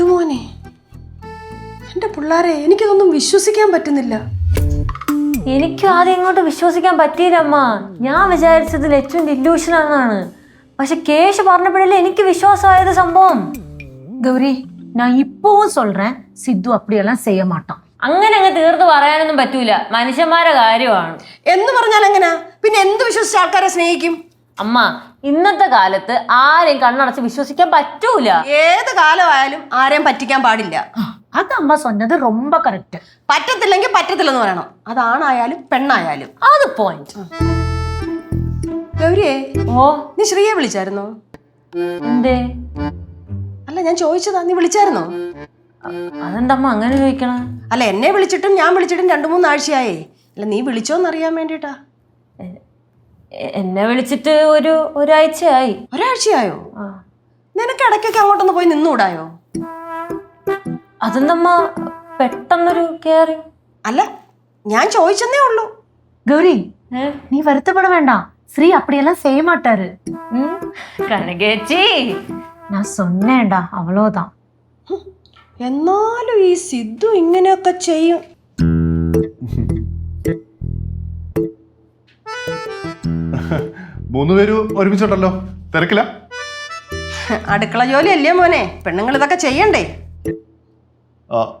സിദ്ധുമോനെ, എന്റെ പിള്ളാരെ എനിക്കിതൊന്നും വിശ്വസിക്കാൻ പറ്റുന്നില്ല. എനിക്ക് ആദ്യം ഇങ്ങോട്ട് വിശ്വസിക്കാൻ പറ്റിയില്ലമ്മ. ഞാൻ വിചാരിച്ചത് ലച്ചുവിന്റെ ഇല്യൂഷൻ ആണെന്നാണ്. പക്ഷെ കേശ് പറഞ്ഞപ്പോഴല്ലേ എനിക്ക് വിശ്വാസമായത് സംഭവം. கௌரி, நான் இப்பவும் சொல்றேன், சித்து அப்படியெல்லாம் செய்ய மாட்டான். അങ്ങനെ അങ്ങ് തീർത്ത് പറയാനൊന്നും പറ്റൂല. മനുഷ്യന്മാരുടെ കാര്യമാണ്. എന്ന് പറഞ്ഞാൽ എങ്ങനാ? പിന്നെ എന്ത് വിശ്വസിച്ച ആൾക്കാരെ സ്നേഹിക്കും? അമ്മ, ഇന്നത്തെ കാലത്ത് ആരെയും കണ്ണടച്ച് വിശ്വസിക്കാൻ പറ്റൂല. ഏത് കാലമായാലും ആരെയും പറ്റിക്കാൻ പാടില്ല. அது அம்மா சொன்னது ரொம்ப கரெக்ட். പറ്റത്തില്ലെങ്കിൽ പറ്റത്തില്ലെന്ന് പറയണം. അതാണായാലും പെണ്ണായാലും. അത് പോയിന്റ്. ഗൗരിയെ, ഓ, നീ ശ്രീയെ വിളിച്ചായിരുന്നോ? എന്തേ? അല്ല, ഞാൻ ചോദിച്ചതാ, നീ വിളിച്ചായിരുന്നോ? അതെന്തമ്മ അങ്ങനെ ചോദിക്കണ? അല്ല, എന്നെ വിളിച്ചിട്ടും ഞാൻ വിളിച്ചിട്ടും 2-3 ആഴ്ചയായേ. അല്ല, നീ വിളിച്ചോന്നറിയാൻ വേണ്ടിട്ടാ. എന്നെ വിളിച്ചിട്ട് ഒരാഴ്ചയായി. ഒരാഴ്ചയായോ? നിനക്ക് ഇടയ്ക്കൊക്കെ അങ്ങോട്ടൊന്ന് പോയി നിന്നൂടായോ? അതെന്തമ്മ പെട്ടെന്നൊരു കെയറിങ്? അല്ല, ഞാൻ ചോദിച്ചെന്നേ ഉള്ളൂ. கௌரி, நீ வருத்தப்பட வேண்டாம். ஸ்ரீ அப்படியெல்லாம் செய்ய மாட்டாரு. കനകേച്ചി, நான் சொன்னேன்டா, அவ்வளோதான். എന്നാലും ഈ സിദ്ധു ഇങ്ങനെയൊക്കെ ചെയ്യും. മൂന്നുപേരും ഒരുമിച്ചുണ്ടല്ലോ, തിരക്കില്ല? അടുക്കള ജോലി അല്ലേ മോനെ, പെണ്ണുങ്ങൾ ഇതൊക്കെ ചെയ്യണ്ടേ?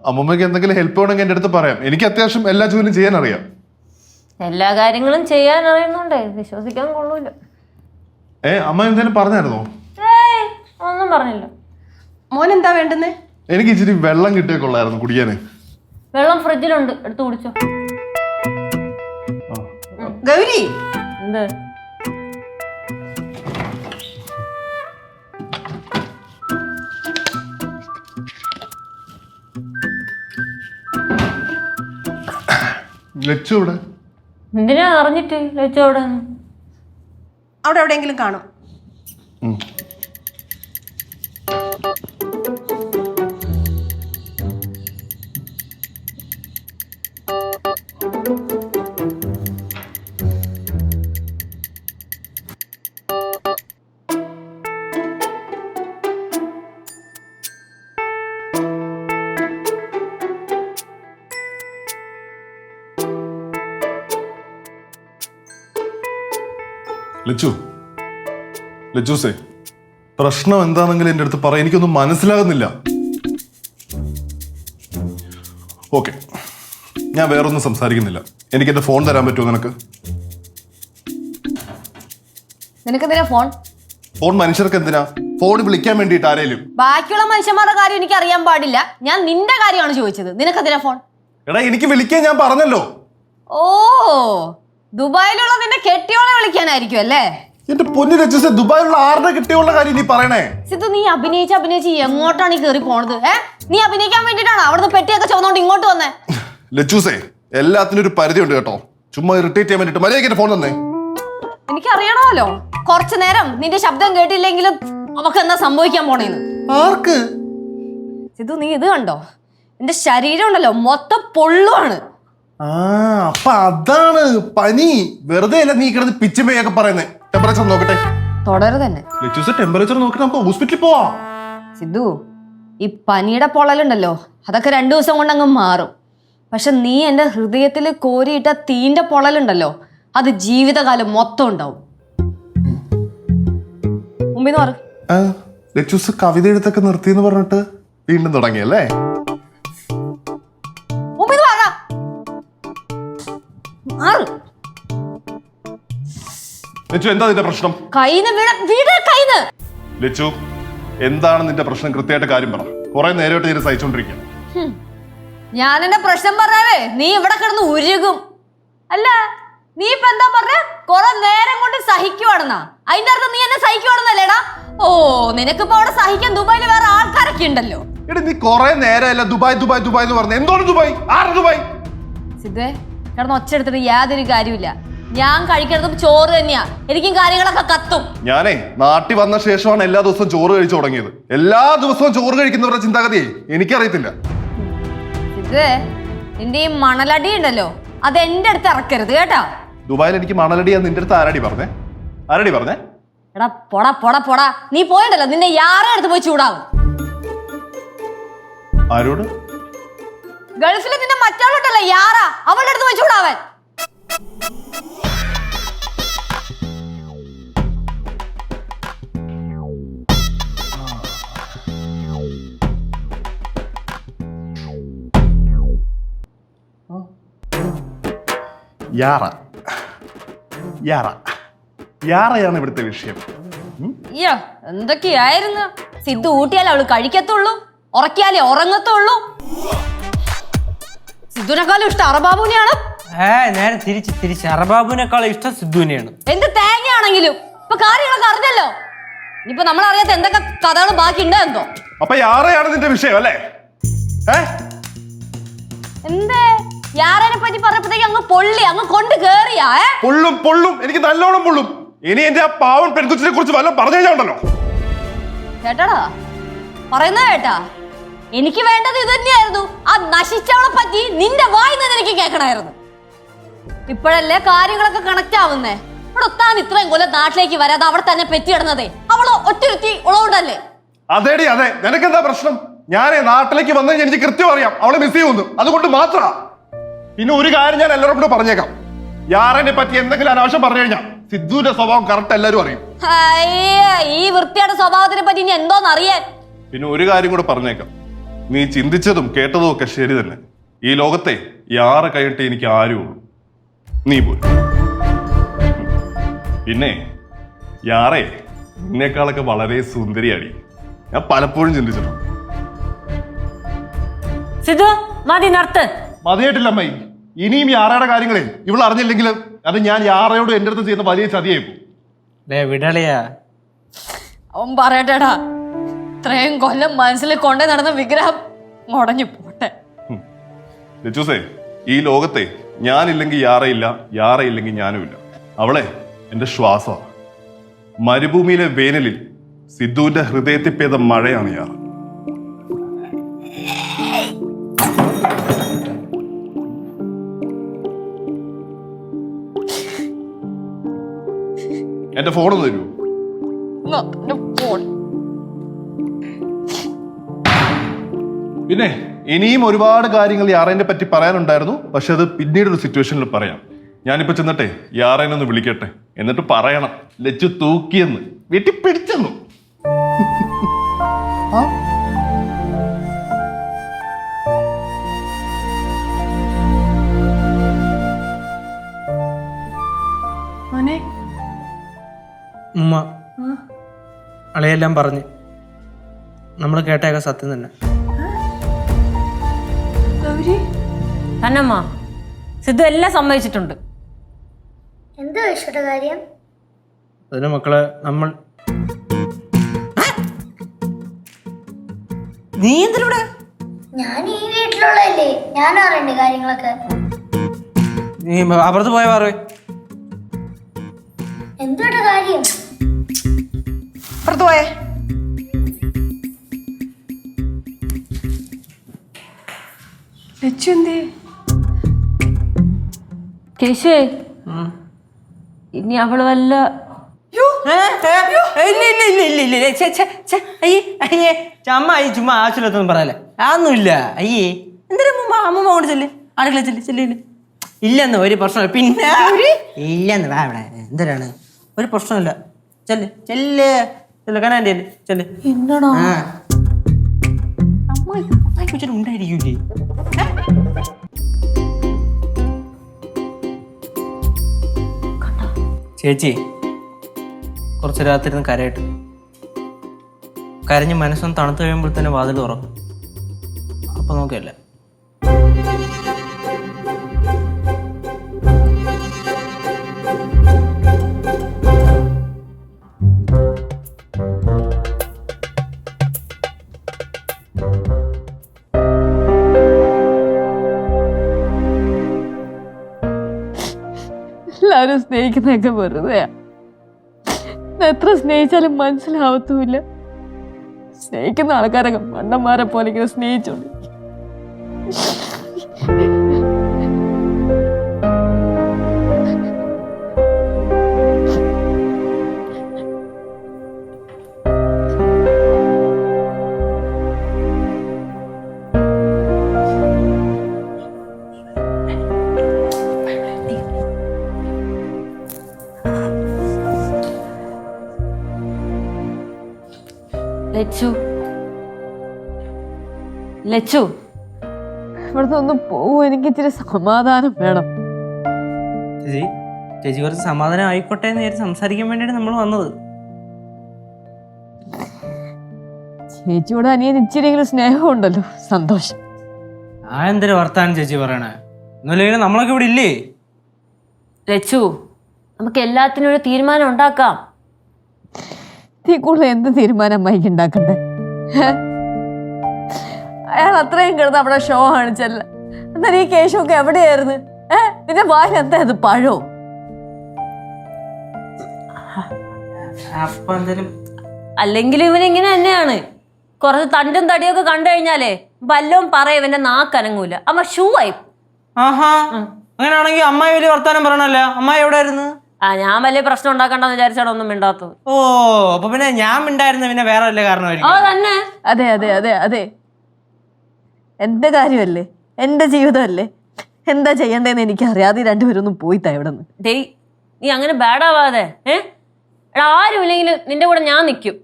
അമ്മമ്മക്ക് എന്തെങ്കിലും ഹെൽപ്പ് വേണമെങ്കിൽ എൻ്റെ അടുത്ത് പറയാം. എനിക്ക് അത്യാവശ്യം എല്ലാ ജോലിയും ചെയ്യാൻ അറിയാം. എല്ലാ കാര്യങ്ങളും ചെയ്യാൻ അറിയുന്നുണ്ടേ, വിശ്വസിക്കാൻ കൊള്ളൂല. അമ്മ എന്തെങ്കിലും പറഞ്ഞായിരുന്നോ? ഒന്നും പറഞ്ഞില്ല. മോൻ എന്താ വേണ്ടുന്നേ? എനിക്ക് ഇച്ചിരി വെള്ളം കിട്ടിയ കൊള്ളായിരുന്നു കുടിക്കാന്. വെള്ളം ഫ്രിഡ്ജിലുണ്ട്, എടുത്ത് കുടിച്ചോ. ഗൗരി, എന്ത്? ലച്ചു ഇവിടെ? എന്തിനാ അറിഞ്ഞിട്ട് ലച്ചു അവിടെ? അവിടെ എവിടെയെങ്കിലും കാണും. ലച്ചൂസേ, പ്രശ്നം എന്താണെങ്കിലും എൻ്റെ അടുത്ത് പറ. എനിക്കൊന്നും മനസ്സിലാകുന്നില്ല. ഓക്കെ, ഞാൻ വേറൊന്നും സംസാരിക്കുന്നില്ല. എനിക്ക് എൻ്റെ ഫോൺ തരാൻ പറ്റുമോ നിനക്ക്? നിനക്കെന്തിനാ ഫോൺ? ഫോൺ മനുഷ്യർക്ക് എന്തിനാ? ഫോൺ വിളിക്കാൻ വേണ്ടിയിട്ട് ആരേലും. ബാക്കിയുള്ള മനുഷ്യന്മാരുടെ കാര്യം എനിക്ക് അറിയാൻ പാടില്ല. ഞാൻ നിന്റെ കാര്യമാണ് ചോദിച്ചത്. നിനക്കെന്തിനാ ഫോൺ? എടാ, എനിക്ക് വിളിക്കാൻ ഞാൻ പറഞ്ഞല്ലോ. ഓ, ദുബായിലുള്ള നിന്റെ കെട്ടിയോളെ വിളിക്കാനായിരിക്കും അല്ലേ? എന്റെ പൊന്നു ലച്ചൂസേ, ദുബായിലുള്ള ആരുടെ കിട്ടിയുള്ള കാര്യം നീ പറയണേ? സിദ്ധു, നീ അഭിനയിച്ച് എങ്ങോട്ടാണ് ഈ കയറി പോണത്? നീ അഭിനയിക്കാൻ വേണ്ടിട്ടാണ് അവിടുന്ന് പെട്ടിയൊക്കെ ചോദിച്ചോണ്ട് ഇങ്ങോട്ട് വന്നേ? ലച്ചൂസേ, എല്ലാത്തിനും ഒരു പരിധി ഉണ്ട് കേട്ടോ. ചുമ്മാ ഇറിറ്റേറ്റ് ചെയ്യാൻ വേണ്ടിട്ട് മര്യാദയ്ക്ക് ഫോൺ തന്നേ. എനിക്കറിയണമല്ലോ, കുറച്ചു നേരം നിന്റെ ശബ്ദം കേട്ടില്ലെങ്കിലും അവക്ക് എന്താ സംഭവിക്കാൻ പോണേന്ന്. ആർക്ക്? സിദ്ധു, നീ ഇത് കണ്ടോ? എന്റെ ശരീരം ഉണ്ടല്ലോ മൊത്തം പൊള്ളുവാണ്. അപ്പൊ അതാണ് പനി. വെറുതെ അല്ല നീ കിടന്ന് പിച്ചുമയൊക്കെ പറയുന്നേ. ടെമ്പറേച്ചർ നോക്കട്ടെ. തുടരു തന്നെ. ലച്ചൂസേ, ടെമ്പറേച്ചർ നോക്കിട്ട് നമുക്ക് ഹോസ്പിറ്റലിൽ പോവാം. സിദ്ധു, ഈ പനിയുടെ പൊള്ളലുണ്ടല്ലോ അതൊക്കെ 2 ദിവസം കൊണ്ട് അങ്ങ് മാറും. പക്ഷെ നീ എന്റെ ഹൃദയത്തിൽ കോരിയിട്ട തീന്റെ പൊള്ളലുണ്ടല്ലോ അത് ജീവിതകാലം മൊത്തം ഉണ്ടാവും. മുമ്പിന്ന് മാറ്. ലച്ചൂസ് കവിത എഴുത്തൊക്കെ നിർത്തിയെന്ന് പറഞ്ഞിട്ട് വീണ്ടും തുടങ്ങിയല്ലേ? മുമ്പിന്ന് മാറാ. മാറ്. ലച്ചു, എന്താ നിന്റെ പ്രശ്നം? ലച്ചു, എന്താണ് നിന്റെ പ്രശ്നം? കൃത്യമായിട്ട് കാര്യം പറ. കുറെ നേരമായിട്ട് ഞാൻ സഹിച്ചോണ്ടിരിക്കുക. ഞാൻ എന്റെ പ്രശ്നം പറഞ്ഞാലേ നീ ഇവിടെ കിടന്ന് ഉരുകും. അല്ല, നീ ഇപ്പൊ എന്താ പറഞ്ഞ? കുറെ നേരം കൊണ്ട് സഹിക്കുവാണെന്നാ? അതിന്റെ അർത്ഥം നീ എന്നെ സഹിക്കുവാണെന്നല്ലേടാ? ഓ, നിനക്കിപ്പോ അവിടെ സഹിക്കാൻ ദുബായിൽ വേറെ ആൾക്കാരൊക്കെ ഉണ്ടല്ലോ. എടാ, നീ കുറെ നേരമല്ല ദുബായ് ദുബായ് ദുബായ് എന്ന് പറഞ്ഞു. എന്താണ് ദുബായ്? ആരാ ദുബായ്? സിദ്ധേ, കിടന്ന് ഒച്ച എടുത്തിട്ട് യാതൊരു കാര്യമില്ല. ഞാൻ കഴിക്കണതും ചോറ് തന്നെയാ. എനിക്കും കാര്യങ്ങളൊക്കെ കത്തും. ഞാനേ നാട്ടിൽ വന്ന ശേഷമാണ് എല്ലാ ദിവസവും ചോറ് കഴിച്ചു തുടങ്ങിയത്. എല്ലാ ദിവസവും ചോറ് കഴിക്കുന്നവരുടെ ചിന്താഗതിയെ എനിക്കറിയത്തില്ല. സിദ്ധേ, നിന്റെ ഈ മണലടി ഉണ്ടല്ലോ അത് എന്റെ അടുത്ത് ഇറക്കരുത് കേട്ടാ. ദുബായിൽ എനിക്ക് മണലടിയാ നിന്റെ അടുത്ത് ആരടി പറഞ്ഞേ? എടാ, പൊടാ പൊടാ പൊടാ. നീ പോയിട്ടല്ലോ നിന്റെ യാറെ അടുത്ത് പോയി ചൂടാവും. ആരോട്? ഗൾഫിൽ നിന്റെ മറ്റാളുണ്ടല്ലോ യാറ, അവളുടെ അടുത്ത് വെച്ചുകൂടാവൻ. യാറ യാറ യാറയാണ് ഇവിടുത്തെ വിഷയം. അയ്യോ എന്തൊക്കെയായിരുന്നു. സിദ്ധു ഊട്ടിയാലേ അവള് കഴിക്കത്തുള്ളൂ, ഉറക്കിയാലേ ഉറങ്ങത്തുള്ളൂ. സിദ്ധുവിനെക്കാളും ഇഷ്ടം അറബാബുവിനെയാണ്. നേരെ തിരിച്ച് അറബാബുവിനേക്കാളും ഇഷ്ടം സിദ്ധുവിനെയാണ്. എന്ത് തേങ്ങയാണെങ്കിലും ഇപ്പൊ കാര്യങ്ങളൊക്കെ അറിഞ്ഞല്ലോ. ഇനിയിപ്പോ നമ്മളറിയാത്ത എന്തൊക്കെ കഥകൾ ബാക്കി ഉണ്ടോ എന്തോ. അപ്പൊ യാറയാണ് നിന്റെ വിഷയം അല്ലേ? എന്തേ യാറനെ പറ്റി പറഞ്ഞപ്പോഴത്തേക്ക് അങ്ങ് പൊള്ളി, അങ്ങ് കൊണ്ട് കേറിയാ? പൊള്ളും പൊള്ളും, എനിക്ക് നല്ലോണം പൊള്ളും. ഇനി എന്റെ ആ പാവൻ പെൺകുച്ചിനെ കുറിച്ച് വല്ലതും പറഞ്ഞു കഴിഞ്ഞാണ്ടല്ലോ. കേട്ടാടാ പറയുന്നത് കേട്ടാ. എനിക്ക് വേണ്ടത് ഇത് തന്നെയായിരുന്നു. ആ നശിച്ചവളെ പറ്റി നിന്റെ വായിൽ നിന്ന് എനിക്ക് കേൾക്കണമായിരുന്നു. ഇപ്പോഴല്ലേ കാര്യങ്ങളൊക്കെ കണക്ട് ആവുന്നേ. ഇവിടെ ഒത്താൻ ഇത്രയും കൊല്ലം നാട്ടിലേക്ക് വരാതെ അവിടെ തന്നെ പെറ്റിയിടുന്നതേ അവള് ഒറ്റൊരുത്തി ഉള്ളതുകൊണ്ടല്ലേ. അതേടി അതെ, നിനക്കെന്താ പ്രശ്നം? ഞാനേ നാട്ടിലേക്ക് വന്നത് എനിക്ക് കൃത്യം അറിയാം, അവളെ മിസ് ചെയ്യുന്നു. അതുകൊണ്ട് മാത്രമാ. പിന്നെ ഒരു കാര്യം ഞാൻ എല്ലാവരും കൂടെ പറഞ്ഞേക്കാം, യാറനെ പറ്റി എന്തെങ്കിലും അനാവശ്യം പറഞ്ഞു കഴിഞ്ഞാൽ സിദ്ധുവിന്റെ സ്വഭാവം കറക്റ്റ് എല്ലാവരും അറിയും. ഈ വൃത്തിയുടെ സ്വഭാവത്തിനെ പറ്റി ഇനി എന്തോന്ന് അറിയാൻ. പിന്നെ ഒരു കാര്യം കൂടെ പറഞ്ഞേക്കാം, നീ ചിന്തിച്ചതും കേട്ടതും ഒക്കെ ശരി തന്നെ. ഈ ലോകത്തെ യാറെ കഴിഞ്ഞിട്ട് എനിക്ക് ആരുമുള്ളൂ, നീ പോലും. പിന്നെ യാറെ നിന്നേക്കാളൊക്കെ വളരെ സുന്ദരിയാടി. ഞാൻ പലപ്പോഴും ചിന്തിച്ചിട്ടുണ്ട്. സിദ്ധു മതി നിർത്ത്. മതിയായിട്ടില്ല അമ്മായി. ഇനിയും യാറയുടെ കാര്യങ്ങളെ ഇവൾ അറിഞ്ഞില്ലെങ്കിൽ അത് ഞാൻ യാറയോട് എന്റെ അടുത്ത് ചെയ്യുന്ന വലിയ ചതിയായിപ്പോ. വിടളിയാ അവൻ പറയട്ടെടാ, ഇത്രയും കൊല്ലം മനസ്സിൽ കൊണ്ടേ നടന്ന വിഗ്രഹം മുടഞ്ഞു പോട്ടെ. ലച്ചൂസേ, ഈ ലോകത്തെ ഞാനില്ലെങ്കിൽ യാറയില്ല, യാറയില്ലെങ്കിൽ ഞാനുമില്ല. അവളെ എന്റെ ശ്വാസമാണ്. മരുഭൂമിയിലെ വേനലിൽ സിദ്ധുവിന്റെ ഹൃദയത്തിൽ പെയ്ത മഴയാണ് യാറ. എന്റെ ഫോണൊന്ന് തരൂ. പിന്നെ ഇനിയും ഒരുപാട് കാര്യങ്ങൾ യാറേനെ പറ്റി പറയാനുണ്ടായിരുന്നു. പക്ഷെ അത് പിന്നീട് ഒരു സിറ്റുവേഷനിൽ പറയാം. ഞാനിപ്പോ ചെന്നിട്ടെ യാറേനെ ഒന്ന് വിളിക്കട്ടെ, എന്നിട്ട് പറയണം ലച്ചു തൂക്കിയെന്ന്, വീട്ടിൽ പിടിച്ചെന്നു. ഉമ്മ അളയെല്ലാം പറഞ്ഞ് നമ്മൾ കേട്ടേക്ക സത്യം തന്നെ. തന്നമ്മ സിദ്ധു എല്ലാം സമ്മതിച്ചിട്ടുണ്ട്. എന്തോ ഈശ്വര കാര്യം? അതിന് മക്കളെ നമ്മൾ നീ എന്തിലൂടെ? ഞാൻ ഈ വീട്ടിലുള്ളതല്ലേ, ഞാൻ അറിയണ്ടേ കാര്യങ്ങളൊക്കെ. നീ അപ്പുറത്ത് പോയ പറ. എന്തോടെ കാര്യം? പുറത്തു പോയേ. ലച്ചു എന്തേ? കേശേ ഇനി അവള് വല്ല അമ്മ ഈ ചുമ്മാ ആവശ്യമില്ലാത്തൊന്നും പറയല്ലേ. അതൊന്നുമില്ല. അയ്യേ എന്തിനാ അമ്മമ്മ കൊണ്ട് ചെല്ല്, അടുക്കള ചെല്ല്. ഇല്ലെന്ന് ഒരു പ്രശ്നമില്ല. പിന്നെ ഇല്ലെന്ന് വാ ഇവിടെ. എന്തിനാണ് ഒരു പ്രശ്നമില്ല. ചെല്ല് കനാൻ്റെ ചെല്ല്. എന്നടാ അമ്മ ഉണ്ടായിരിക്കൂലേ? ചേച്ചി കുറച്ച് രാത്രി ഇരുന്ന് കരയിട്ട് കരഞ്ഞ് മനസ്സൊന്ന് തണുത്ത് കഴിയുമ്പോൾ തന്നെ വാതിൽ തുറക്കും. അപ്പൊ നോക്കിയല്ല എല്ലാരും സ്നേഹിക്കുന്നതൊക്കെ വെറുതെയാ. എത്ര സ്നേഹിച്ചാലും മനസ്സിലാവത്തുമില്ല. സ്നേഹിക്കുന്ന ആൾക്കാരൊക്കെ മണ്ടന്മാരെ പോലെ ഇങ്ങനെ സ്നേഹിച്ചോണ്ട്. ലച്ചു ലച്ചു ഇവിടുന്ന് ഒന്ന് പോവും, എനിക്ക് ഇച്ചിരി സമാധാനം വേണം. ചേച്ചി ചേച്ചി കുറച്ച് സമാധാനം ആയിക്കോട്ടെ എന്ന് വിചാരിച്ച് സംസാരിക്കാൻ വേണ്ടിയാണ് നമ്മൾ വന്നത്. ചേച്ചിയോട് അനിയൻ ഇച്ചിരിയെങ്കിലും സ്നേഹമുണ്ടല്ലോ, സന്തോഷം. ആ എന്തൊരു വർത്താനം ചേച്ചി പറയണേ? ഒന്നുമില്ലെങ്കിൽ നമ്മളൊക്കെ ഇവിടെ ഇല്ലേ? ലച്ചു, നമുക്ക് എല്ലാത്തിനും ഒരു തീരുമാനം ഉണ്ടാക്കാം. നീ കൂടുതൽ എന്ത് തീരുമാനം അമ്മയ്ക്ക് ഉണ്ടാക്കണ്ടേ? അയാൾ അത്രയും കിടന്ന് അവിടെ ഷോ കാണിച്ചല്ല. എന്നാൽ ഈ കേശമൊക്കെ എവിടെയായിരുന്നു? നിന്റെ വായിൽ എന്താ ഇത്, പഴോ? അപ്പൊ എന്തായാലും അല്ലെങ്കിൽ ഇവനിങ്ങനെ തന്നെയാണ്. കുറച്ച് തണ്ടും തടിയൊക്കെ കണ്ടു കഴിഞ്ഞാലേ വല്ലവും പറയും, ഇവന്റെ നാക്കനങ്ങൂല. അമ്മ ഷൂ ആയി. ആഹാ, അങ്ങനെയാണെങ്കിൽ അമ്മായി വലിയ വർത്താനം പറയണല്ല. അമ്മായി എവിടെ ആയിരുന്നു? ഞാൻ വലിയ പ്രശ്നം ഉണ്ടാക്കണ്ടെന്ന് വിചാരിച്ചാണ് ഒന്നും മിണ്ടാത്തത്. ഓ, അപ്പൊ പിന്നെ ഞാൻ മിണ്ടായിരുന്നു പിന്നെ വേറെ വല്ല കാരണമായിരിക്കും. തന്നെ. അതെ അതെ അതെ അതെ, എന്റെ കാര്യമല്ലേ, എന്റെ ജീവിതമല്ലേ, എന്താ ചെയ്യണ്ടേന്ന് എനിക്കറിയാതെ രണ്ടുപേരും ഒന്നും പോയിത്താ ഇവിടെ നിന്ന്. ഡേയ്, നീ അങ്ങനെ ബാഡാവാതെ. എടാ, ആരുമില്ലെങ്കിലും നിന്റെ കൂടെ ഞാൻ നിൽക്കും.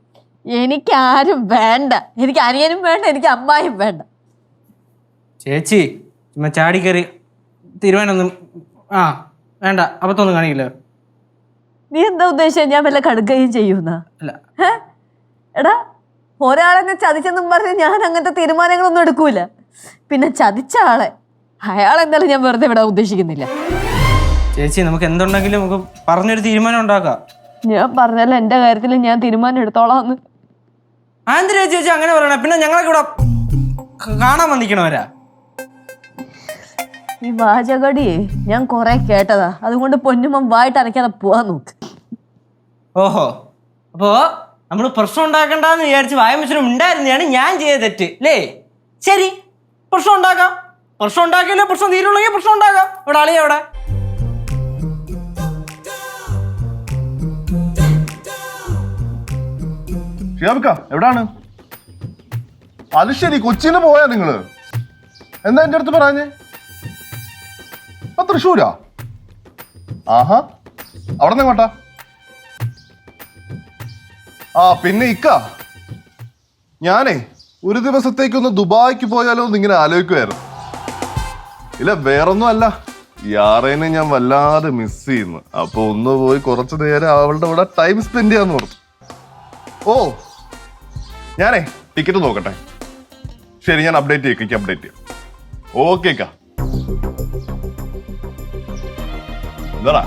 എനിക്കാരും വേണ്ട, എനിക്ക് അനിയനും വേണ്ട, എനിക്ക് അമ്മായും വേണ്ട. ചേച്ചി ചുമ്മാ ചാടിക്കറി തീരുമാനമൊന്നും വേണ്ട, അപ്പത്തൊന്നും കാണിക്കില്ല. നീ എന്താ ഉദ്ദേശിച്ചത്? ഞാൻ വല്ല കടുക്കുകയും ചെയ്യുന്ന? അല്ല. എടാ, ഒരാളെന്നെ ചതിച്ചെന്നും പറഞ്ഞ് ഞാൻ അങ്ങനത്തെ തീരുമാനങ്ങളൊന്നും എടുക്കൂല. പിന്നെ ചതിച്ച ആളെ, അയാളെന്തായാലും ഞാൻ വെറുതെ വിടാൻ ഉദ്ദേശിക്കുന്നില്ല. ചേച്ചി നമുക്ക് എന്തുണ്ടെങ്കിലും നമുക്ക് പറഞ്ഞൊരു തീരുമാനം ഉണ്ടാക്കാം. ഞാൻ പറഞ്ഞല്ലോ എന്റെ കാര്യത്തിൽ ഞാൻ തീരുമാനം എടുത്തോളാന്ന്. ആന്ധ്ര ചേച്ചി അങ്ങനെ പറയണ? പിന്നെ ഞങ്ങളൊക്കെ ഇവിടെ കാണാൻ വന്നിക്കണവരാ. ഈ വാചകടിയെ ഞാൻ കൊറേ കേട്ടതാ, അതുകൊണ്ട് പൊന്നുമ്പം വായിട്ട് അരയ്ക്കാതെ പോവാൻ നോക്ക്. ഓഹോ, അപ്പോ നമ്മള് പ്രശ്നം ഉണ്ടാക്കണ്ടെന്ന് വിചാരിച്ച് വായമത്സരം ഉണ്ടായിരുന്നെയാണ് ഞാൻ ചെയ്ത തെറ്റ് അല്ലേ? ശരി, പ്രശ്നം ഉണ്ടാക്കാം. പ്രശ്നം ഉണ്ടാക്കിയല്ലോ പ്രശ്നം തീരുള്ളെങ്കിൽ പ്രശ്നം ഉണ്ടാക്കാം. ഇവിടെ ആളിയാ അവിടെ. എവിടാണ്? അത് ശരി, കൊച്ചിന് പോയാ നിങ്ങള്? എന്താ എന്റെ അടുത്ത് പറഞ്ഞേ? തൃശ്ശൂരാ? ആഹാ, അവിടെ നിന്ന് എങ്ങോട്ടാ? പിന്നെ ഇക്ക, ഞാനേ ഒരു ദിവസത്തേക്കൊന്ന് ദുബായിക്ക് പോയാലോ എന്ന് ഇങ്ങനെ ആലോചിക്കുമായിരുന്നു. ഇല്ല, വേറൊന്നും അല്ല, യാറേനെ ഞാൻ വല്ലാതെ മിസ് ചെയ്യുന്നു. അപ്പൊ ഒന്ന് പോയി കുറച്ചു നേരം അവളുടെ കൂടെ ടൈം സ്പെൻഡ് ചെയ്യാന്ന് പറഞ്ഞു. ഓ, ഞാനേ ടിക്കറ്റ് നോക്കട്ടെ. ശരി, ഞാൻ അപ്ഡേറ്റ് ചെയ്യാം. ഓക്കെ അക്ക. എന്താടാ?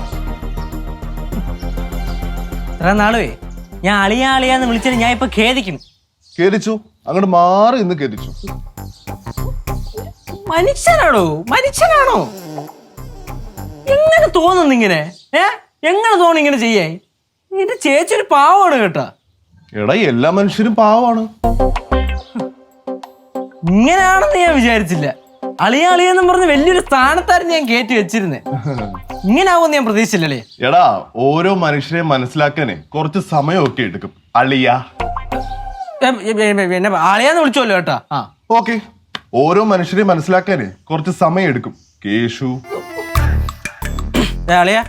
ഇത്ര നാളുവേ ഞാൻ അളിയാന്ന് വിളിച്ചിട്ട് ഞാൻ ഇപ്പൊ ഖേദിക്കുന്നു. കേരിച്ചു, അങ്ങോട്ട് മാറി ഇന്ന് കേരിച്ചു. മനുഷ്യനാണോ? എങ്ങനെ തോന്നുന്നു ഇങ്ങനെ? എങ്ങനെ തോന്നുന്നു ഇങ്ങനെ ചെയ്യേ? എന്റെ ചേച്ചി ഒരു പാവമാണ് കേട്ടാ. എടാ, എല്ലാ മനുഷ്യരും പാവമാണ്. ഇങ്ങനെയാണെന്ന് ഞാൻ വിചാരിച്ചില്ല. അളിയെന്നും പറഞ്ഞ് വലിയൊരു സ്ഥാനത്തായിരുന്നു ഞാൻ കയറ്റി വെച്ചിരുന്നേ. ഇങ്ങനെ ആവുമെന്ന് ഞാൻ പ്രതീക്ഷിച്ചില്ലല്ലേ. എടാ, ഓരോ മനുഷ്യരെ മനസ്സിലാക്കാനേ കുറച്ച് സമയമൊക്കെ എടുക്കും. എന്നെ അളിയാന്ന് വിളിച്ചോല്ലോ കേട്ടാ. ഓക്കെ, ഓരോ മനുഷ്യരെ മനസ്സിലാക്കാനേ കുറച്ച് സമയം എടുക്കും. കേശു, അളിയ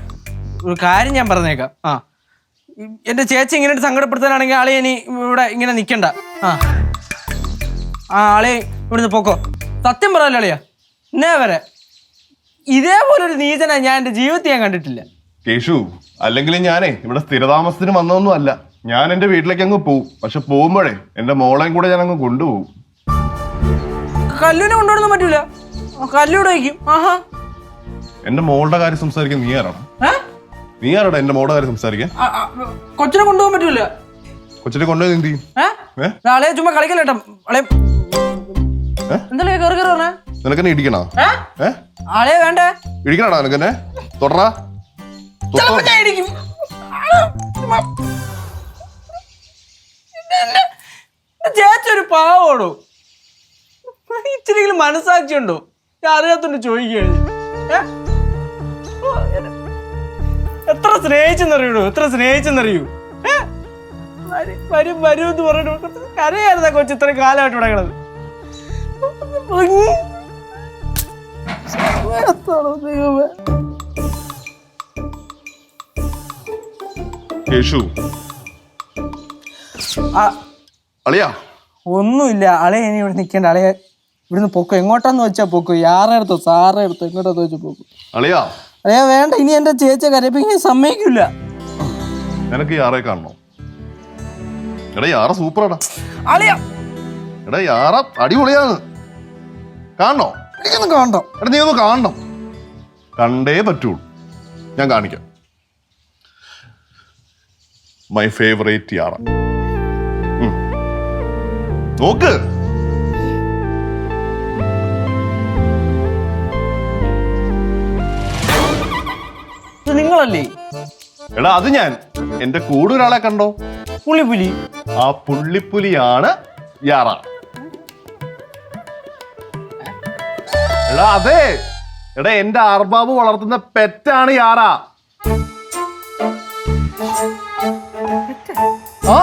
ഒരു കാര്യം ഞാൻ പറഞ്ഞേക്കാം. എന്റെ ചേച്ചി ഇങ്ങനെ സങ്കടപ്പെടുത്താനാണെങ്കിൽ ആളെ ഇനി ഇവിടെ ഇങ്ങനെ നിക്കണ്ട. ആളെ ഇവിടുന്ന് പോക്കോ. സത്യം പറയല്ലോ അളിയ, ഇന്നേ വരെ ഇതേപോലെ ഒരു നീചന ഞാൻ എന്റെ ജീവിതത്തിൽ ഞാൻ കണ്ടിട്ടില്ല. കേശു, അല്ലെങ്കിൽ ഞാനേ ഇവിടെ സ്ഥിരതാമസത്തിന് വന്നതൊന്നും അല്ല. ഞാൻ എന്റെ വീട്ടിലേക്ക് അങ്ങ് പോവും. പക്ഷെ പോകുമ്പോഴേ എന്റെ മോളെയും കൂടെ ഞാൻ അങ്ങ് കൊണ്ടുപോകും. കല്ലുവിനെ കൊണ്ടുപോകാനൊന്നും പറ്റൂല. കല്ലൂടെ വയ്ക്കും. എന്റെ മോളുടെ കാര്യം സംസാരിക്കാൻ നീ ആരാണ്? എന്റെ മോളുടെ കാര്യം സംസാരിക്കാൻ? കൊച്ചിനെ കൊണ്ടുപോകാൻ പറ്റൂല. കൊച്ചിനെ കൊണ്ടുപോയി എന്ത് ചെയ്യും? ആളെ ചുമ്മാ കളിക്കല്ലേട്ടാ. എന്താ കയറി പറഞ്ഞ നിനക്കെന്നെ ഇടിക്കണോ? ആളെ വേണ്ടേ? ഇടിക്കണാ നിനക്കെന്നെ? തൊടറാ. ചേച്ചി ഒരു പാവോടോ. ഇച്ചിരിയെങ്കിലും മനസ്സാക്ഷി ഉണ്ടോ? അറിയാത്തോണ്ട് ചോദിക്കുകയാണ്. എത്ര സ്നേഹിച്ചെന്നറിയൂ. വരൂ എന്ന് പറഞ്ഞു കരയായിരുന്ന കൊച്ചു ഇത്രയും കാലമായിട്ട് കിടക്കണത്. കേശു, അളിയാ ഒന്നുമില്ല, അളയെ ഇനി ഇവിടെ നിൽക്കേണ്ട. അളയെ ഇവിടുന്ന് പൊക്കോ, എങ്ങോട്ടാന്ന് വെച്ചാ പൊക്കോ. യാറെ എടുത്തോ സാറെ എടുത്തോ എങ്ങോട്ടാന്ന് വെച്ചാൽ പൊക്കോ. അളിയാ അളയാ വേണ്ട, ഇനി എന്റെ ചേച്ചിയെ കരയിപ്പിക്കാൻ സമ്മതിക്കില്ല. നിനക്ക് യാറെ കാണണോ? എടാ യാറ സൂപ്പറാടാ. അളയാ എടാ യാറ അടിപൊളിയാണ്. കാണണോ? എനിക്കൊന്നും കാണണ്ട. എടാ നീ ഒന്ന് കാണണം. കണ്ടേ പറ്റുള്ളൂ. ഞാൻ കാണിക്കാം. മൈ ഫേവറേറ്റ് യാറ. നോക്ക്. ഇത് നിങ്ങളല്ലേ? എടാ അത് ഞാൻ. എന്റെ കൂടെ ഒരാളെ കണ്ടോ? പുള്ളിപ്പുലി. ആ പുള്ളിപ്പുലിയാണ് യാറ. എടാ അതെ. എടാ എന്റെ അർബാബ് വളർത്തുന്ന പെറ്റാണ് യാറ. ആ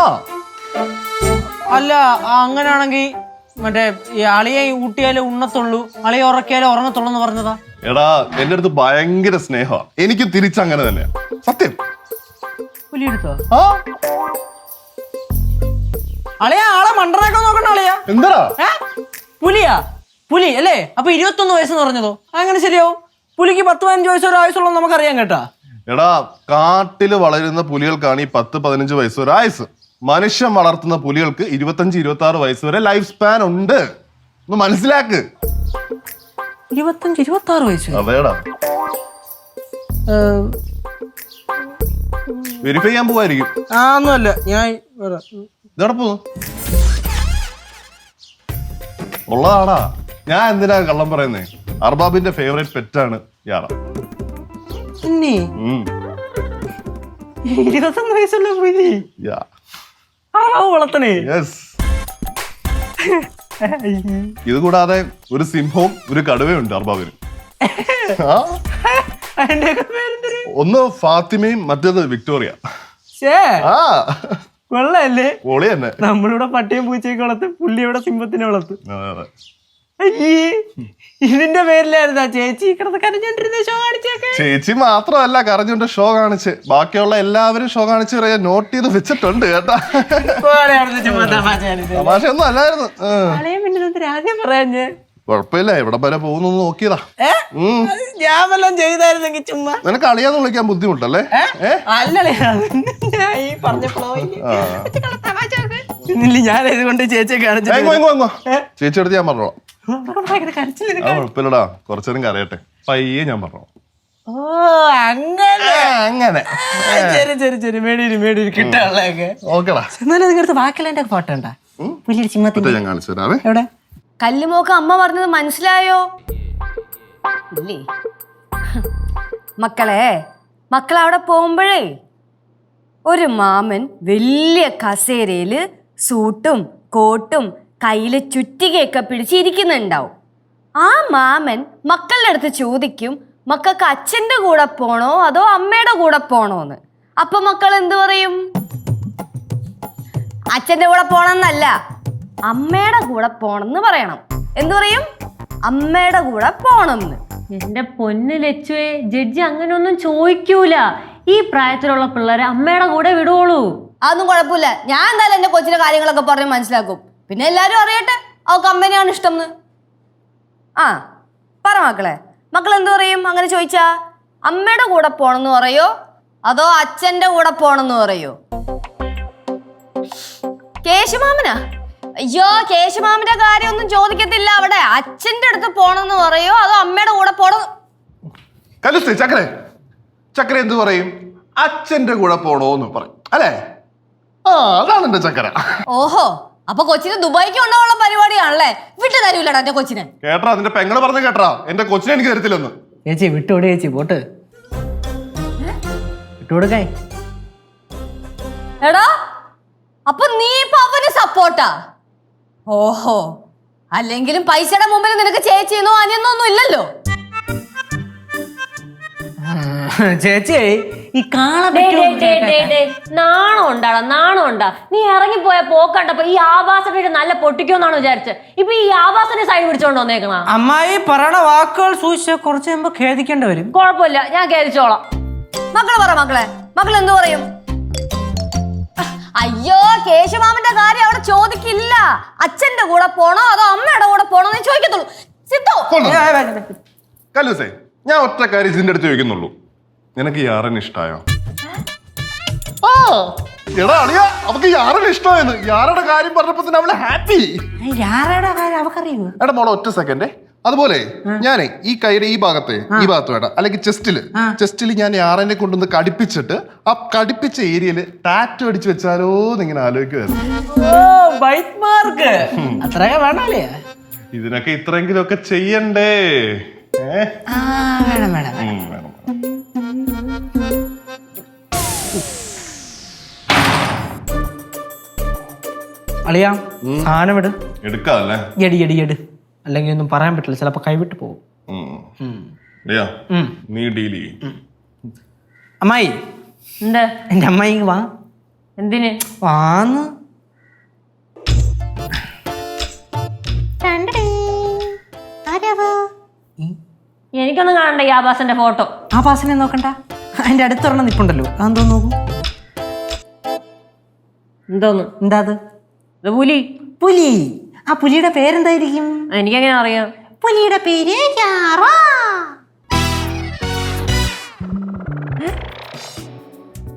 അല്ല, അങ്ങനെയാണെങ്കിൽ മറ്റേ ഈ അളിയെ ഊട്ടിയാലേ ഉണ്ണത്തുള്ളൂ, അളിയെ ഉറക്കിയാലേ ഉറങ്ങത്തുള്ളൂ എന്ന് പറഞ്ഞതാ. എടാ എന്റെ അടുത്ത് ഭയങ്കര സ്നേഹമാണ്. എനിക്ക് തിരിച്ചങ്ങനെ തന്നെയാ. സത്യം. പുലി എടുത്തോ? ആ അളിയാ ആളെ മണ്ടറാക്കാൻ നോക്കണ്ട അളിയാ. എന്താടാ? പുലിയാ? പുലി അല്ലേ? അപ്പൊ 21 വയസ്സെന്ന് പറഞ്ഞതോ? അങ്ങനെ ശരിയാവും. പുലിക്ക് 10-15 വയസ്സ് ഒരു ആയുസുള്ള നമുക്കറിയാം കേട്ടാ. എടാ കാട്ടില് വളരുന്ന പുലികൾക്കാണ് ഈ 10-15 വയസ്സ് ഒരു ആയുസ്. മനുഷ്യൻ വളർത്തുന്ന പുലികൾക്ക് 25-26 വയസ്സ് വരെ ലൈഫ് സ്പാൻ ഉണ്ട്. ഒന്ന് മനസ്സിലാക്ക്. 25-26 വയസ്സ്? അതേടാ. വെരിഫൈ ചെയ്യാൻ പോവായിരിക്കും. ഒന്നുമല്ല, ഞാൻ ഇതോടെ പോന്നു ഉള്ളതാടാ. ഞാൻ എന്തിനാ കള്ളം പറയുന്നേ? അർബാബിന്റെ ഫേവറേറ്റ് പെറ്റാണ് യാറ. പിന്നെ 21 വയസ്സുള്ള പുലി വളർത്തണേ? യെസ്. ഇത് കൂടാതെ ഒരു സിംഹവും ഒരു കടുവയും ഉണ്ട് അർബാബിന്. ഒന്ന് ഫാത്തിമയും മറ്റേത് വിക്ടോറിയ. ആ കൊള്ളല്ലേ? പൊളി തന്നെ. നമ്മളിവിടെ പട്ടിയും പൂച്ചയൊക്കെ വളർത്ത്, പുള്ളി ഇവിടെ സിംഹത്തിനെ വളർത്ത്. അതെ. അയ്യേ, ഇതിന്റെ പേരിലായിരുന്നാ ചേച്ചി കിടന്ന് കരഞ്ഞോണ്ടിരുന്ന ഷോ കാണിച്ചേക്കെ? ചേച്ചി മാത്രമല്ല കരഞ്ഞോണ്ട് ഷോ കാണിച്ച്, ബാക്കിയുള്ള എല്ലാവരും ഷോ കാണിച്ച് നോട്ട് ചെയ്ത് വെച്ചിട്ടുണ്ട് കേട്ടാ. തമാശയൊന്നും അല്ലായിരുന്നു. ആദ്യം പറയാഞ്ഞേ? കൊഴപ്പില്ല, എവിടെ വരെ പോകുന്നു നോക്കിയതാ. ഞാൻ വല്ലതും ചെയ്തായിരുന്നെങ്കിൽ ചുമ്മാ. നിനക്ക് അളിയാന്ന് വിളിക്കാൻ ബുദ്ധിമുട്ടല്ലേ? അല്ലല്ലേ, ഞാൻ ഈ പറഞ്ഞപ്പോഴോ ഞാൻ ഇതുകൊണ്ട് ചേച്ചിയെ കാണിച്ചു. ചേച്ചി എടുത്ത് ഞാൻ പറഞ്ഞോ. കുഴപ്പമില്ലടാ, കുറച്ചേരം കരയട്ടെ, പയ്യെ ഞാൻ പറഞ്ഞോ. ഓ അങ്ങനെ അങ്ങനെ. ശരി ശരി ശരി, മേടിയിരു കിട്ടാനുള്ളതൊക്കെ ഓക്കെടാ. എന്നാലും നിങ്ങളുടെ ബാക്കിയുള്ള എന്റെ ഫോട്ടോ ഉണ്ടാ? പുലിയുടെ ചിമ്മത്തിന്റെ ഞാൻ കാണിച്ചു തരാവേ. എവിടെ? കല്ലുമോക്ക് അമ്മ പറഞ്ഞത് മനസ്സിലായോ? ഇല്ലേ മക്കളെ അവിടെ പോകുമ്പോഴേ ഒരു മാമൻ വലിയ കസേരയില് സൂട്ടും കോട്ടും കയ്യില് ചുറ്റികയൊക്കെ പിടിച്ചിരിക്കുന്നുണ്ടാവും. ആ മാമൻ മക്കളുടെ അടുത്ത് ചോദിക്കും, മക്കൾക്ക് അച്ഛൻ്റെ കൂടെ പോണോ അതോ അമ്മയുടെ കൂടെ പോണോന്ന്. അപ്പൊ മക്കൾ എന്തു പറയും? അച്ഛൻ്റെ കൂടെ പോണമെന്നല്ല, അമ്മയുടെ കൂടെ പോണെന്ന് പറയണം. എന്തു പറയും? അമ്മയുടെ കൂടെ പോണെന്ന്. എന്റെ പൊന്ന് ലച്ചുവേ, ജഡ്ജി അങ്ങനെയൊന്നും ചോദിക്കൂല. ഈ പ്രായത്തിലുള്ള പിള്ളേരെ അമ്മയുടെ കൂടെ വിടുവോളൂ. അതൊന്നും കുഴപ്പമില്ല. ഞാൻ എന്തായാലും എന്റെ കൊച്ചിന്റെ കാര്യങ്ങളൊക്കെ പറഞ്ഞ് മനസ്സിലാക്കും. പിന്നെ എല്ലാരും അറിയട്ടെ അവൾക്ക് അമ്മേനെയാണ് ഇഷ്ടം എന്ന്. ആ പറ മക്കൾ എന്തു പറയും അങ്ങനെ ചോദിച്ചാ? അമ്മയുടെ കൂടെ പോണെന്ന് പറയോ അതോ അച്ഛന്റെ കൂടെ പോണെന്ന് പറയോ? കേശുമാമനാ? അയ്യോ, കേശുമാമന്റെ കാര്യമൊന്നും ചോദിക്കത്തില്ല അവിടെ. അച്ഛന്റെ അടുത്ത് പോണെന്ന് പറയോ അതോ അമ്മയുടെ കൂടെ പോണം? ചക്കര എന്ത് പറയും? അച്ഛന്റെ കൂടെ പോണോന്ന് പറയും അല്ലേ? ആ അതാണ് എന്റെ ചക്കര. ഓഹോ, അപ്പൊ കൊച്ചിന് ദുബായിക്ക് കൊണ്ടുപോകാനുള്ള പരിപാടിയാണല്ലേ? വിട്ടു തരൂലടാ എന്റെ കൊച്ചിനെ. കേട്ടാ, നിന്റെ പെങ്ങള് പറഞ്ഞ കേട്ടാ, എന്റെ കൊച്ചിനെ എനിക്ക് തരത്തില്ലെന്ന്. ചേച്ചി വിട്ടുകൊടു, ചേച്ചി പോട്ട് വിട്ടുകൊടുക്കേ. എടാ, അപ്പൊ നീ ഇപ്പൊ അവന് സപ്പോർട്ടാ? ഓഹോ, അല്ലെങ്കിലും പൈസയുടെ മുമ്പിൽ നിനക്ക് ചേച്ചിയെന്നോ അനിയെന്നോ ഇല്ലല്ലോ. ചേച്ചി ഈ നാണം ഉണ്ടാ? നീ ഇറങ്ങിപ്പോയ പോക്കണ്ടപ്പോ ഈ ആവാസ നല്ല പൊട്ടിക്കോന്നാണ് വിചാരിച്ചത്. ഇപ്പൊ ഈ ആവാസന്റെ സൈഡ് പിടിച്ചോണ്ട് വന്നേക്കണ. അമ്മായി പറയണ വാക്കുകൾ സൂക്ഷിച്ച് കുറച്ച് കഴിയുമ്പോ ഖേദിക്കേണ്ടി വരും. കുഴപ്പമില്ല, ഞാൻ ഖേദിച്ചോളാം. മക്കള് എന്തു പറയും? അയ്യോ കേശുമാമന്റെ കാര്യം അവിടെ ചോദിക്കില്ല. അച്ഛന്റെ കൂടെ പോണോ അതോ അമ്മയുടെ കൂടെ പോണോ എന്ന് ചോദിക്കത്തുള്ളൂ. സിദ്ധു കല്ലൂസേ, ഞാൻ ഒറ്റ കാര്യം ഇതിന്റെ അടുത്ത് ചോദിക്കുന്നുള്ളൂ. നിനക്ക് ഈ ആറിന് ഇഷ്ടായോ? എടാ അളിയാ, അവക്ക് യാറിന് ഇഷ്ടമായെന്ന്. യാറുടെ കാര്യം പറഞ്ഞപ്പോ തന്നെ അവള് ഹാപ്പി. യാറയുടെ കാര്യം അവക്കറിയോ? എടാ മോളെ ഒറ്റ സെക്കൻഡേ. അതുപോലെ ഞാനേ ഈ കൈയുടെ ഈ ഭാഗത്ത് വേണ്ട, അല്ലെങ്കിൽ ചെസ്റ്റില് ഞാൻ യാറനെ കൊണ്ടുവന്ന് കടിപ്പിച്ചിട്ട് ആ കടിപ്പിച്ച ഏരിയയില് ടാറ്റു അടിച്ചു വെച്ചാലോ എന്നിങ്ങനെ ആലോചിക്കുമായിരുന്നു. ബൈറ്റ് മാർക്ക് അത്രയൊക്കെ വേണല്ലേ? ഇതിനൊക്കെ ഇത്രയെങ്കിലും ഒക്കെ ചെയ്യണ്ടേ? വേണം വേണം. വേണം. അളിയാ സാധനം ഇട്. എടുക്കാല്ലേ? എടി അല്ലെങ്കിൽ ഒന്നും പറയാൻ പറ്റില്ല, ചിലപ്പോ കൈവിട്ട് പോകും. നീ ഡീൽ ചെയ്യും. അമ്മായി എന്താ? എന്റെ അമ്മായി വാ. എന്തിന് വാന്ന്. എനിക്കൊന്നും കാണണ്ട ഈ ആഭാസന്റെ ഫോട്ടോ. ആ പാസിനെ നോക്കണ്ട, അതിന്റെ അടുത്തൊരെണ്ണം നിപ്പുണ്ടല്ലോ, അതെന്തോ നോക്കൂ. എന്തോന്ന്? എന്താ അത്? ഇത് പുലി. പുലി? ആ പുലിയുടെ പേരെന്തായിരിക്കും? എനിക്കെങ്ങനെ അറിയാം? പുലിയുടെ പേര് യാറ.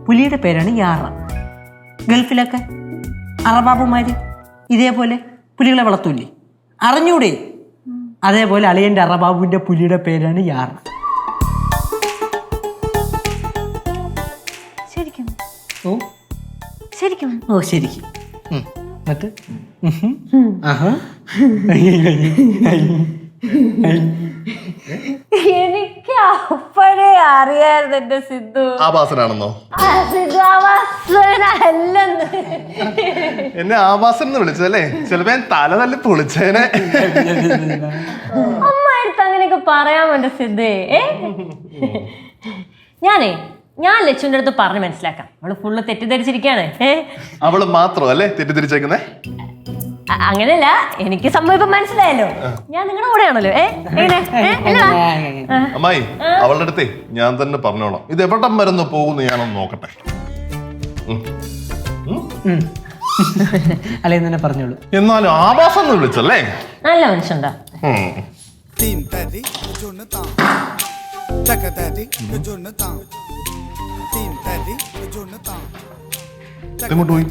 പുലിയുടെ പേരാണ് യാറ. ഗൾഫിലൊക്കെ അറബാബുമാര് ഇതേപോലെ പുലികളെ വളർത്തൂല്ലേ, അറിഞ്ഞൂടെ? അതേപോലെ അളിയന്റെ അറബാബുവിന്റെ പുലിയുടെ പേരാണ് യാറ. ശരിക്കും? ഓ ശരിക്കും? ഓ ശരിക്കും. എന്നിട്ട് എനിക്ക് അപ്പോഴേ അറിയായിരുന്നു എന്റെ സിദ്ധു. ആഭാസനാണെന്നോ? സിദ്ധു ആവാസനല്ലെന്ന്. എന്നെ ആഭാസൻ എന്ന് വിളിച്ചതല്ലേ? ചിലപ്പോ ഞാൻ തല തല്ലി പൊളിച്ചേനെ. അമ്മ അടുത്ത് അങ്ങനെയൊക്കെ പറയാൻ വേണ്ട സിദ്ധേ. ഞാൻ ലച്ചുവിന്റെ അടുത്ത് പറഞ്ഞ് മനസ്സിലാക്കാം. അവള് ഫുള്ള് തെറ്റിദ്ധരിച്ചിരിക്കാണ്. അവള് മാത്രമല്ലേ തെറ്റിദ്ധരിച്ചേക്കുന്നേ? അങ്ങനെയല്ല, എനിക്ക് സംഭവം ഇപ്പൊ മനസ്സിലായല്ലോ. ഞാൻ നിങ്ങളുടെ കൂടെയാണല്ലോ. അമ്മായി, അവളുടെ അടുത്തേ ഞാൻ തന്നെ പറഞ്ഞോളാം. ഇത് എവിടം മരുന്ന് പോകുന്നു ഞാനൊന്ന് നോക്കട്ടെ. അല്ലേ തന്നെ പറഞ്ഞോളൂ. എന്നാലും ആഭാസം എന്ന് വിളിച്ചല്ലേ? നല്ല മനുഷ്യണ്ടാ. എങ്ങോട്ട് പോയി?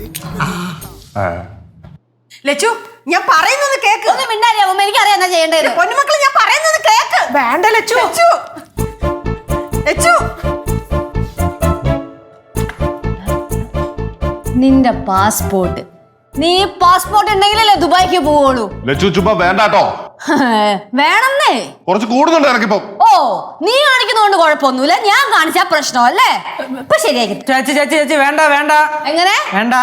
ലച്ചു, ഞാൻ പറയുന്നത് കേക്ക്. ഒന്ന് മിണ്ടാരിയാ അമ്മ, എനിക്കറിയാം എന്നാ ചെയ്യേണ്ടത്. പൊന്നുമക്കളെ, ഞാൻ പറയുന്നത് കേക്ക്. വേണ്ട ലച്ചു. ലച്ചു, നിന്റെ പാസ്പോർട്ട്, നീ പാസ്പോർട്ട് ഉണ്ടെങ്കിലല്ലേ ദുബായിക്ക് പോവുള്ളൂ. ലച്ചു ചുമ്മാ വേണ്ടാട്ടോ. വേണമെന്നേ കുറച്ച് കൂടുന്നുണ്ട് എനക്കിപ്പോ. ഓ, നീ കാണിക്കുന്നതുകൊണ്ട് കുഴപ്പമൊന്നുമില്ല, ഞാൻ കാണിച്ചാ പ്രശ്നം അല്ലേ? ഇപ്പൊ ശരിയാക്കി. ചേച്ചി വേണ്ട വേണ്ട. എങ്ങനെ വേണ്ട?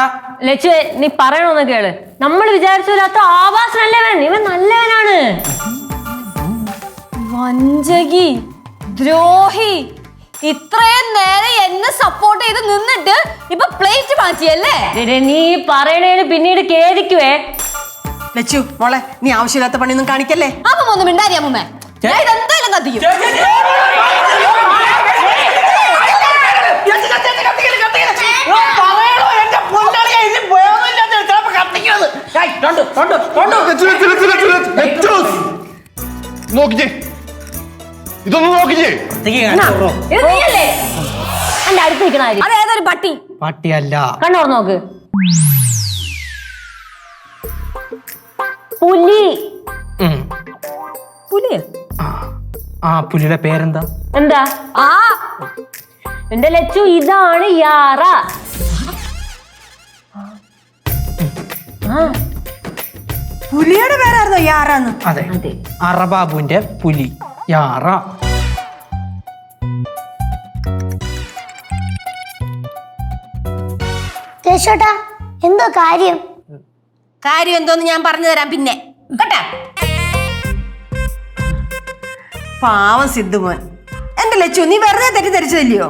ലച്ചു, നീ പറയണോന്ന് കേള്. നമ്മൾ വിചാരിച്ചില്ലാത്ത ആവാസനല്ലേ വേണം. ഇവൻ നല്ലവനാണ്. വഞ്ചകി, ദ്രോഹി, ഇത്രയും നേരം എന്നെ സപ്പോർട്ട് ചെയ്ത് നിന്നിട്ട് ഇപ്പൊ പ്ലേറ്റ് മാറ്റിയല്ലേ? നീ പറയണേന് പിന്നീട് കേദിക്കുവേ. ലച്ചു മോളെ, നീ ആവശ്യമില്ലാത്ത പണിയൊന്നും കാണിക്കല്ലേ. അമ്മ ഒന്ന് മിണ്ടാരി അമ്മൂമ്മേ, ഞാൻ ഇതെന്തായാലും കത്തിക്കും. നോക്കിച്ചേ, ഇതൊന്നും നോക്കിച്ചേ. ഇത് നീയല്ലേ എന്റെ അടുത്ത് നിൽക്കണ കാര്യം? അതേതൊരു പട്ടി? പട്ടിയല്ല. കണ്ണോർ നോക്ക്. പുലി. പുലിയ? ആ പുലിയുടെ പേരെന്താ? എന്താ? ആ എന്റെ ലച്ചു, ഇതാണ് യാറ. പുലിയുടെ പേരായിരുന്നോ യാറാന്ന്? അതെ, അറബാബുവിന്റെ പുലി യാറ. കേശോട്ടാ, എന്തോ കാര്യം? കാര്യം എന്തോന്ന് ഞാൻ പറഞ്ഞു തരാം പിന്നെ കേട്ടാ. പാവം സിദ്ധുമോൻ. എന്റെ ലച്ചു, നീ വെറുതെ തെറ്റിദ്ധരിച്ചതില്ലയോ?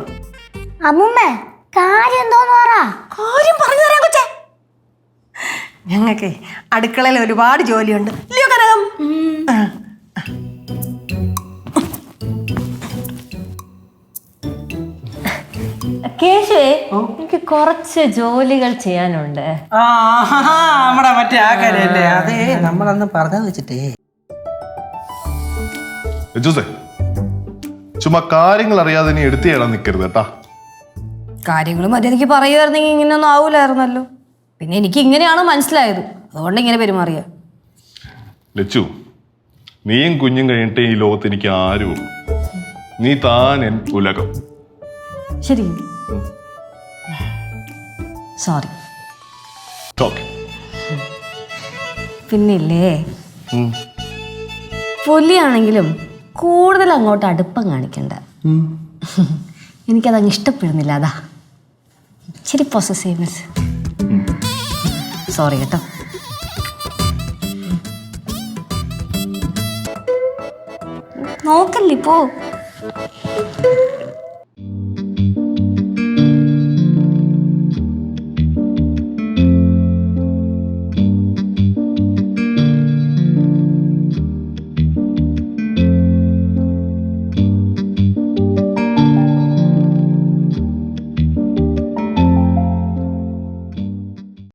അമ്മുമ്മ, കാര്യം എന്തോന്ന് പറ. കാര്യം പറഞ്ഞു തരാൻ കൊച്ചേ. ഞങ്ങൾക്ക് അടുക്കളയിൽ ഒരുപാട് ജോലിയുണ്ട്, ഇല്ലയോ കനകം? കേശുവേ, എനിക്ക് കുറച്ച് ജോലികൾ ചെയ്യാനുണ്ട്. ആ നമ്മടെ മറ്റേ ആ കാര്യല്ലേ, അതെ നമ്മളന്ന് പറഞ്ഞു വെച്ചിട്ടേ. ലച്ചൂസേ, ചുമ്മാ കാര്യങ്ങൾ അറിയാതെ നീ എടുത്തു ചേരാൻ നിൽക്കരുത് കേട്ടാ. കാര്യങ്ങൾ മര്യാദയ്ക്ക് പറയുമായിരുന്നെങ്കിൽ ഇങ്ങനെയൊന്നും ആവൂലായിരുന്നല്ലോ. പിന്നെ എനിക്ക് ഇങ്ങനെയാണ് മനസ്സിലായത്, അതുകൊണ്ട് ഇങ്ങനെ പെരുമാറിയ. ലച്ചു, നീയും കുഞ്ഞും കഴിഞ്ഞിട്ട് ഈ ലോകത്ത് എനിക്ക് ആരും ഉള്ളൂ. നീ താൻ എൻ ഉലകം. ശരി, സോറി. ഓക്കെ. പിന്നില്ലേ, പുലിയാണെങ്കിലും കൂടുതൽ അങ്ങോട്ട് അടുപ്പം കാണിക്കണ്ട. എനിക്കതങ്ങ് ഇഷ്ടപ്പെടുന്നില്ല, അതാ. ശരി, പൊസസീവ്നെസ്. സോറി കേട്ടോ. നോക്കല്ലേ, പോ.